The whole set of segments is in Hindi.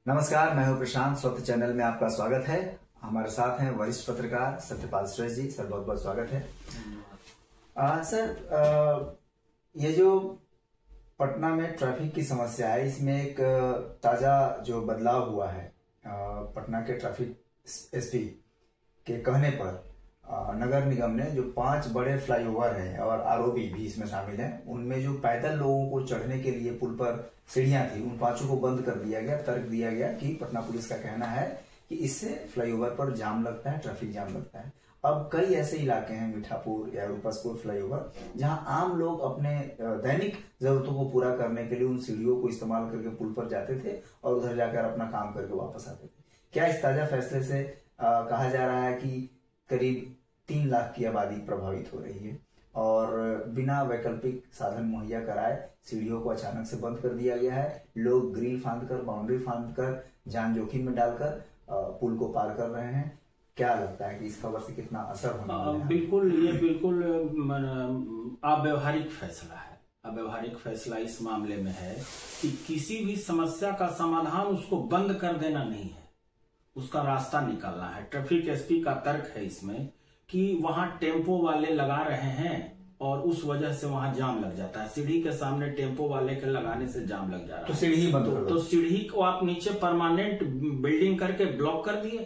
नमस्कार, मैं हूं प्रशांत। स्वतः चैनल में आपका स्वागत है। हमारे साथ हैं वरिष्ठ पत्रकार सत्यपाल श्रेष्ठ जी। सर, बहुत बहुत स्वागत है। सर, ये जो पटना में ट्रैफिक की समस्या है, इसमें एक ताजा जो बदलाव हुआ है, पटना के ट्रैफिक एसपी के कहने पर नगर निगम ने जो 5 बड़े फ्लाईओवर हैं और आरओबी भी इसमें शामिल हैं, उनमें जो पैदल लोगों को चढ़ने के लिए पुल पर सीढ़ियां थी, उन 5 को बंद कर दिया गया। तर्क दिया गया कि पटना पुलिस का कहना है कि इससे फ्लाईओवर पर जाम लगता है, ट्रैफिक जाम लगता है। अब कई ऐसे इलाके हैं, मीठापुर या रूपसपुर फ्लाईओवर, जहां आम लोग अपने दैनिक जरूरतों को पूरा करने के लिए उन सीढ़ियों को इस्तेमाल करके पुल पर जाते थे और उधर जाकर अपना काम करके वापस आते थे। क्या इस ताजा फैसले से कहा जा रहा है कि करीब 3 लाख की आबादी प्रभावित हो रही है और बिना वैकल्पिक साधन मुहैया कराए सीढ़ियों को अचानक से बंद कर दिया गया है। लोग ग्रिल फांद कर, बाउंड्री फांद कर, जान जोखिम में डालकर पुल को पार कर रहे हैं। क्या लगता है कि इस खबर से कितना असर होने वाला है? बिल्कुल, ये बिल्कुल अव्यवहारिक फैसला है। अव्यवहारिक फैसला इस मामले में है कि किसी भी समस्या का समाधान उसको बंद कर देना नहीं है, उसका रास्ता निकालना है। ट्रैफिक एसपी का तर्क है इसमें कि वहां टेम्पो वाले लगा रहे हैं और उस वजह से वहां जाम लग जाता है। सीढ़ी के सामने टेम्पो वाले के लगाने से जाम लग जा रहा है, तो सीढ़ी बंद कर दो। तो सीढ़ी को आप नीचे परमानेंट बिल्डिंग करके ब्लॉक कर दिए,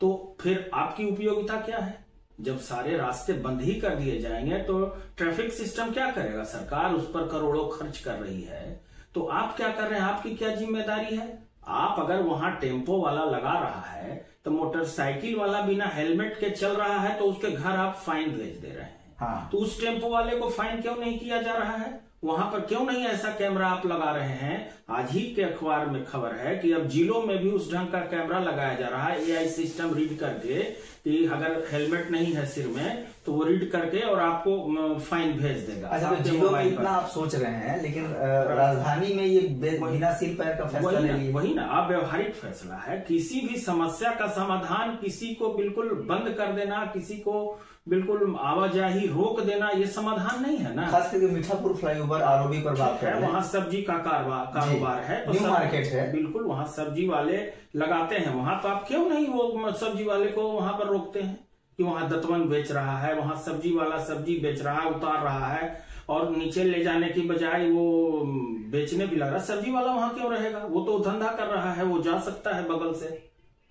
तो फिर आपकी उपयोगिता क्या है? जब सारे रास्ते बंद ही कर दिए जाएंगे तो ट्रैफिक सिस्टम क्या करेगा? सरकार उस पर करोड़ों खर्च कर रही है, तो आप क्या कर रहे हैं? आपकी क्या जिम्मेदारी है? आप अगर वहां टेम्पो वाला लगा रहा है तो मोटरसाइकिल वाला बिना हेलमेट के चल रहा है, तो उसके घर आप फाइन भेज दे रहे हैं। हाँ। तो उस टेम्पो वाले को फाइन क्यों नहीं किया जा रहा है? वहां पर क्यों नहीं ऐसा कैमरा आप लगा रहे हैं? आज ही के अखबार में खबर है कि अब जिलों में भी उस ढंग का कैमरा लगाया जा रहा है, एआई सिस्टम रीड करके कि अगर हेलमेट नहीं है सिर में तो वो रीड करके और आपको फाइन भेज देगा। अच्छा, तो जिलों में इतना आप सोच रहे हैं, लेकिन राजधानी में ये बिना सिर पैर का फैसला ले लिया। वही ना अव्यवहारिक फैसला है। किसी भी समस्या का समाधान किसी को बिल्कुल बंद कर देना, किसी को बिल्कुल आवाजाही रोक देना, ये समाधान नहीं है ना। खास करके मीठापुर फ्लाईओवर आरओबी पर बात कर रहे हैं, वहाँ सब्जी का कारोबार है, तो न्यू मार्केट है, बिल्कुल वहाँ सब्जी वाले लगाते हैं। वहां तो आप क्यों नहीं वो सब्जी वाले को वहां पर रोकते हैं कि वहां दतवन बेच रहा है, वहां सब्जी वाला सब्जी बेच रहा है, उतार रहा है और नीचे ले जाने की बजाय वो बेचने भी लग रहा है। सब्जी वाला वहां क्यों रहेगा? वो तो धंधा कर रहा है, वो जा सकता है बगल से,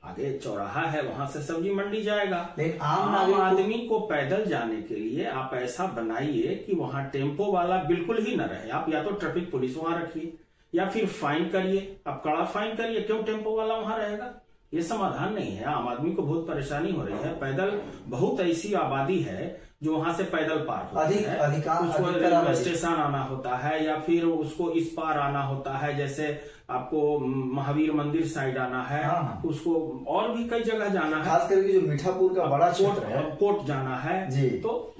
आगे चौराहा है, वहां से सब्जी मंडी जाएगा। लेकिन आम आदमी को पैदल जाने के लिए आप ऐसा बनाइए कि वहां टेम्पो वाला बिल्कुल ही न रहे। आप या तो ट्रैफिक पुलिस वहां रखिए या फिर फाइन करिए, आप कड़ा फाइन करिए। क्यों टेम्पो वाला वहां रहेगा? ये समाधान नहीं है। आम आदमी को बहुत परेशानी हो रही है। पैदल बहुत ऐसी आबादी है जो वहां से पैदल पार होती है, उसको रेलवे स्टेशन आना होता है या फिर उसको इस पार आना होता है, जैसे आपको महावीर मंदिर साइड आना है। हाँ। उसको और भी कई जगह जाना है, खास करके जो मीठापुर का बड़ा क्षेत्र है, कोर्ट जाना है जी। तो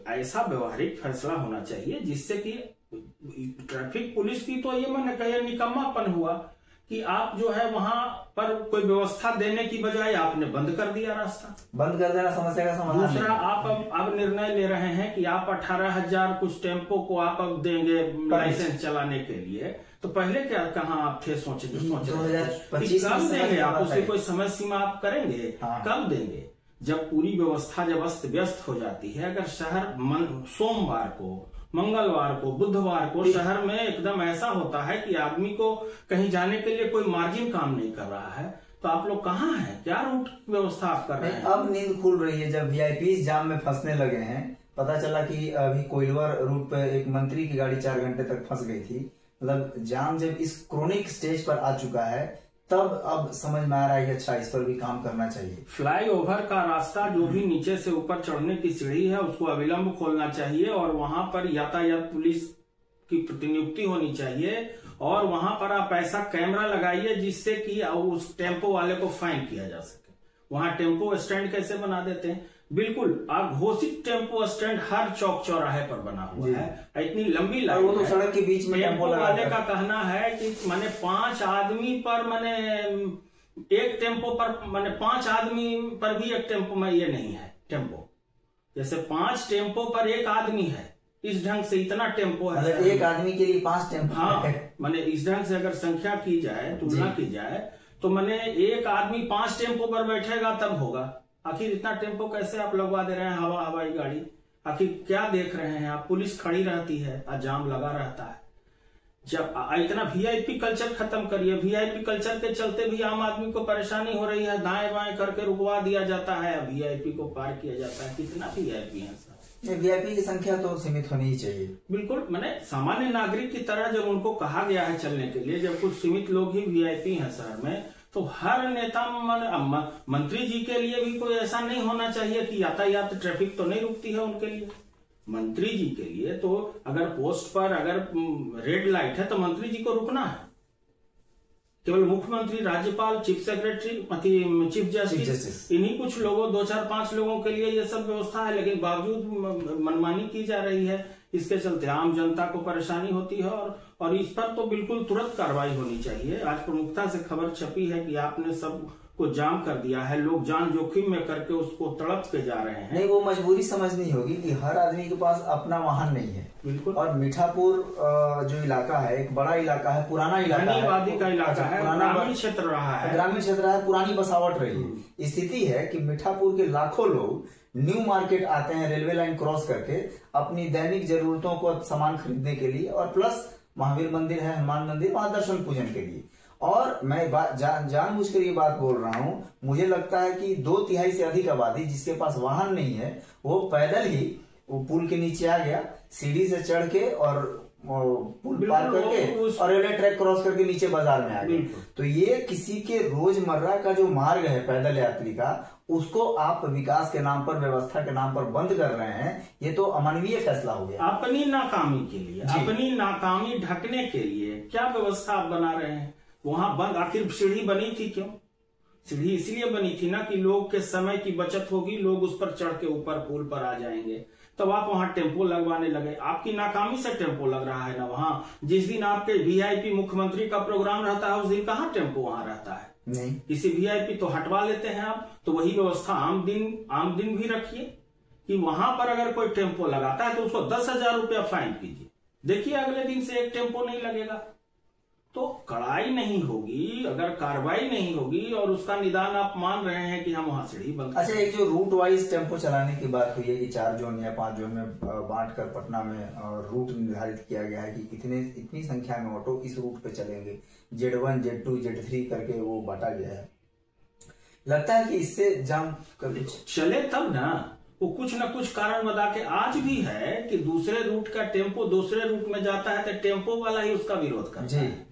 ऐसा व्यवहारिक फैसला होना चाहिए जिससे कि ट्रैफिक पुलिस की तो ये मैंने कहा निकम्मापन हुआ कि आप जो है वहां पर कोई व्यवस्था देने की बजाय आपने बंद कर दिया रास्ता। बंद कर देना समस्या का समाधान। दूसरा, आप अब निर्णय ले रहे हैं कि आप 18,000 कुछ टेम्पो को आप अब देंगे लाइसेंस चलाने के लिए। तो पहले क्या कहाँ आप थे सोचे 2025 कब देंगे आप? उसकी कोई समय सीमा आप करेंगे? हाँ। कब देंगे? जब पूरी व्यवस्था जब अस्त व्यस्त हो जाती है। अगर शहर सोमवार को, मंगलवार को, बुधवार को शहर में एकदम ऐसा होता है कि आदमी को कहीं जाने के लिए कोई मार्जिन काम नहीं कर रहा है, तो आप लोग कहाँ हैं? क्या रूट व्यवस्था आप कर रहे हैं? अब नींद खुल रही है जब वीआईपी जाम में फंसने लगे हैं। पता चला कि अभी कोइलवर रूट पे एक मंत्री की गाड़ी 4 घंटे तक फंस गई थी। मतलब जाम जब इस क्रोनिक स्टेज पर आ चुका है, तब अब समझ में आ रहा है कि अच्छा, इस पर भी काम करना चाहिए। फ्लाईओवर का रास्ता जो भी नीचे से ऊपर चढ़ने की सीढ़ी है, उसको अविलंब खोलना चाहिए और वहां पर यातायात पुलिस की प्रतिनियुक्ति होनी चाहिए और वहां पर आप ऐसा कैमरा लगाइए जिससे कि उस टेम्पो वाले को फाइन किया जा सके। वहां टेम्पो स्टैंड कैसे बना देते हैं? बिल्कुल घोषित टेम्पो स्टैंड हर चौक चौराहे पर बना हुआ है। इतनी लंबी लाइन, वो तो सड़क के बीच में टेम्पो वाले का कहना है कि माने 5 आदमी पर माने एक टेम्पो पर माने 5 आदमी पर भी एक टेम्पो में ये नहीं है टेम्पो। जैसे 5 टेम्पो पर एक आदमी है, इस ढंग से इतना टेम्पो है। एक आदमी के लिए 5 टेम्पो। हाँ, माने इस ढंग से अगर संख्या की जाए, तुलना की जाए तो मैंने एक आदमी 5 टेम्पो पर बैठेगा तब होगा। आखिर इतना टेम्पो कैसे आप लगवा दे रहे हैं, हवाई गाड़ी? आखिर क्या देख रहे हैं आप? पुलिस खड़ी रहती है, जाम लगा रहता है। जब इतना वीआईपी कल्चर खत्म करिए। वीआईपी कल्चर के चलते भी आम आदमी को परेशानी हो रही है, दाएं बाएं करके रुकवा दिया जाता है, वीआईपी को पार किया जाता है। कितना वीआईपी है सर? वीआईपी की संख्या तो सीमित होनी ही चाहिए। बिल्कुल, मैंने सामान्य नागरिक की तरह जब उनको कहा गया है चलने के लिए, जब कुछ सीमित लोग ही वीआईपी हैं शहर में, तो हर नेता मंत्री जी के लिए भी कोई ऐसा नहीं होना चाहिए कि यातायात ट्रैफिक तो नहीं रुकती है उनके लिए। मंत्री जी के लिए तो अगर पोस्ट पर अगर रेड लाइट है तो मंत्री जी को रुकना है। केवल मुख्यमंत्री, राज्यपाल, चीफ सेक्रेटरी, चीफ जस्टिस, इन्हीं कुछ लोगों, 2, 4, 5 लोगों के लिए ये सब व्यवस्था है, लेकिन बावजूद मनमानी की जा रही है। इसके चलते आम जनता को परेशानी होती है और इस पर तो बिल्कुल तुरंत कार्रवाई होनी चाहिए। आज प्रमुखता से खबर छपी है कि आपने सब को जाम कर दिया है, लोग जान जोखिम में करके उसको तड़प के जा रहे हैं। नहीं, वो मजबूरी समझनी होगी कि हर आदमी के पास अपना वाहन नहीं है। बिल्कुल। और मीठापुर जो इलाका है, एक बड़ा इलाका है, पुराना इलाका है, आबादी का इलाका है, ग्रामीण क्षेत्र रहा है, ग्रामीण क्षेत्र है, पुरानी बसावट रही है। स्थिति है कि मीठापुर के लाखों लोग न्यू मार्केट आते हैं रेलवे लाइन क्रॉस करके अपनी दैनिक जरूरतों को सामान खरीदने के लिए, और प्लस महावीर मंदिर है, हनुमान मंदिर, वहां दर्शन पूजन के लिए। और मैं जानबूझकर ये बात बोल रहा हूं, मुझे लगता है कि 2/3 से अधिक आबादी जिसके पास वाहन नहीं है वो पैदल ही वो पुल के नीचे आ गया, सीढ़ी से चढ़ के और पुल पार करके और रेलवे ट्रैक क्रॉस करके नीचे बाजार में आ गए। तो ये किसी के रोजमर्रा का जो मार्ग है पैदल यात्री का, उसको आप विकास के नाम पर, व्यवस्था के नाम पर बंद कर रहे हैं। ये तो अमानवीय फैसला हो गया। अपनी नाकामी के लिए, अपनी नाकामी ढकने के लिए क्या व्यवस्था आप बना रहे हैं? वहां बंद, आखिर सीढ़ी बनी थी क्यों? सीढ़ी इसलिए बनी थी ना कि लोग के समय की बचत होगी, लोग उस पर चढ़ के ऊपर पुल पर आ जाएंगे। तब आप वहां टेम्पो लगवाने लगे। आपकी नाकामी से टेम्पो लग रहा है ना वहां। जिस दिन आपके वीआईपी मुख्यमंत्री का प्रोग्राम रहता है उस दिन कहाँ टेम्पो वहां रहता है? नहीं। किसी वीआईपी तो हटवा लेते हैं आप। तो वही व्यवस्था आम दिन भी रखिए कि वहां पर अगर कोई टेम्पो लगाता है तो उसको 10,000 रुपया फाइन कीजिए। देखिए अगले दिन से एक टेम्पो नहीं लगेगा। तो कड़ाई नहीं होगी, अगर कार्रवाई नहीं होगी और उसका निदान आप मान रहे हैं कि हम वहां सीढ़ी बंद। अच्छा, एक जो रूट वाइज टेम्पो चलाने की बात हुई है कि 4 जोन या 5 जोन में बांटकर पटना में रूट निर्धारित किया गया है कि इतनी संख्या में ऑटो इस रूट पे चलेंगे, Z1, Z2, Z3 करके वो बांटा गया है। लगता है कि इससे जाम चले तब ना, वो कुछ न कुछ कारण बता के। आज भी है कि दूसरे रूट का टेम्पो दूसरे रूट में जाता है तो टेम्पो वाला ही उसका विरोध करता है।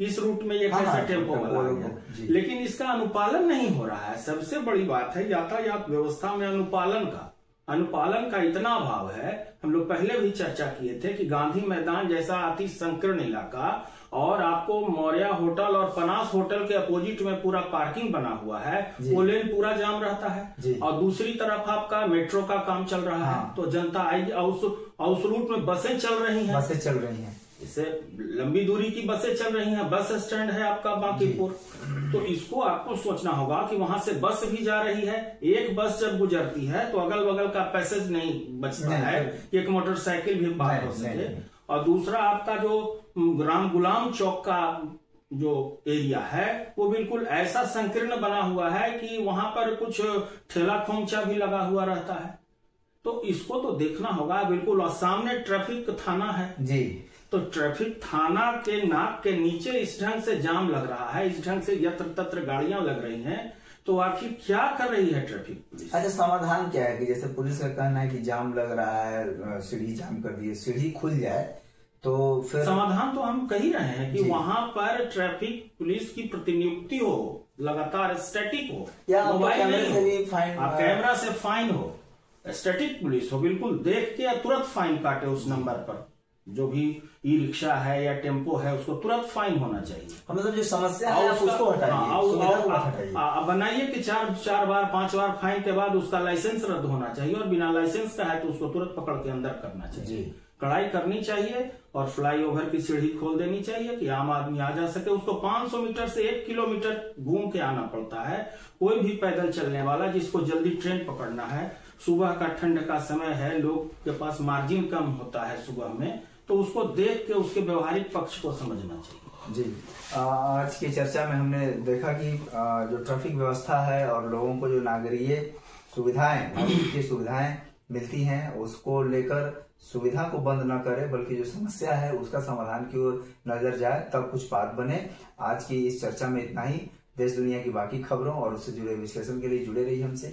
इस रूट में ये कैसे टेम्पो वाला आ गया, लेकिन इसका अनुपालन नहीं हो रहा है। सबसे बड़ी बात है यातायात व्यवस्था में अनुपालन का इतना अभाव है। हम लोग पहले भी चर्चा किए थे कि गांधी मैदान जैसा अति संकीर्ण इलाका, और आपको मौर्या होटल और पनास होटल के अपोजिट में पूरा पार्किंग बना हुआ है, वो लेन पूरा जाम रहता है। और दूसरी तरफ आपका मेट्रो का काम चल रहा है, तो जनता आएगी। और उस रूट में बसें चल रही हैं, इससे लंबी दूरी की बसें चल रही हैं। बस स्टैंड है आपका बांकीपुर, तो इसको आपको सोचना होगा कि वहां से बस भी जा रही है। एक बस जब गुजरती है तो अगल बगल का पैसेज नहीं बचता है, एक मोटरसाइकिल भी पार हो सके। और दूसरा आपका जो राम गुलाम चौक का जो एरिया है वो बिल्कुल ऐसा संकीर्ण बना हुआ है कि वहां पर कुछ ठेला खोमचा भी लगा हुआ रहता है। तो इसको तो देखना होगा बिल्कुल। और सामने ट्रैफिक थाना है जी, तो ट्रैफिक थाना के नाक के नीचे इस ढंग से जाम लग रहा है, इस ढंग से यत्र तत्र गाड़ियां लग रही हैं, तो आखिर क्या कर रही है ट्रैफिक पुलिस? अच्छा, समाधान क्या है कि जैसे पुलिस का कहना है कि जाम लग रहा है, सीढ़ी जाम कर दिए, सीढ़ी खुल जाए तो फिर समाधान तो हम कह ही रहे हैं कि वहां पर ट्रैफिक पुलिस की प्रतिनियुक्ति हो, लगातार स्टैटिक हो, या मोबाइल कैमरा से फाइन हो, स्टैटिक पुलिस हो, बिल्कुल देख के तुरंत फाइन काटे उस नंबर पर। जो भी ई रिक्शा है या टेम्पो है उसको तुरंत फाइन होना चाहिए। मतलब जो समस्या है उसको हटाइए, बनाइए कि 4 बार 5 बार फाइन के बाद उसका लाइसेंस रद्द होना चाहिए, और बिना लाइसेंस का है तो उसको तुरंत पकड़ के अंदर करना चाहिए। कड़ाई करनी चाहिए और फ्लाईओवर की सीढ़ी खोल देनी चाहिए कि आम आदमी आ जा सके। उसको 500 मीटर से 1 किलोमीटर घूम के आना पड़ता है। कोई भी पैदल चलने वाला जिसको जल्दी ट्रेन पकड़ना है, सुबह का ठंड का समय है, लोग के पास मार्जिन कम होता है सुबह में, तो उसको देख के उसके व्यवहारिक पक्ष को समझना चाहिए। जी, आज की चर्चा में हमने देखा कि जो ट्रैफिक व्यवस्था है और लोगों को जो नागरिक सुविधाएं मिलती हैं, उसको लेकर सुविधा को बंद न करे, बल्कि जो समस्या है उसका समाधान की ओर नजर जाए, तब कुछ बात बने। आज की इस चर्चा में इतना ही। देश दुनिया की बाकी खबरों और उससे जुड़े विश्लेषण के लिए जुड़े रहिए हमसे।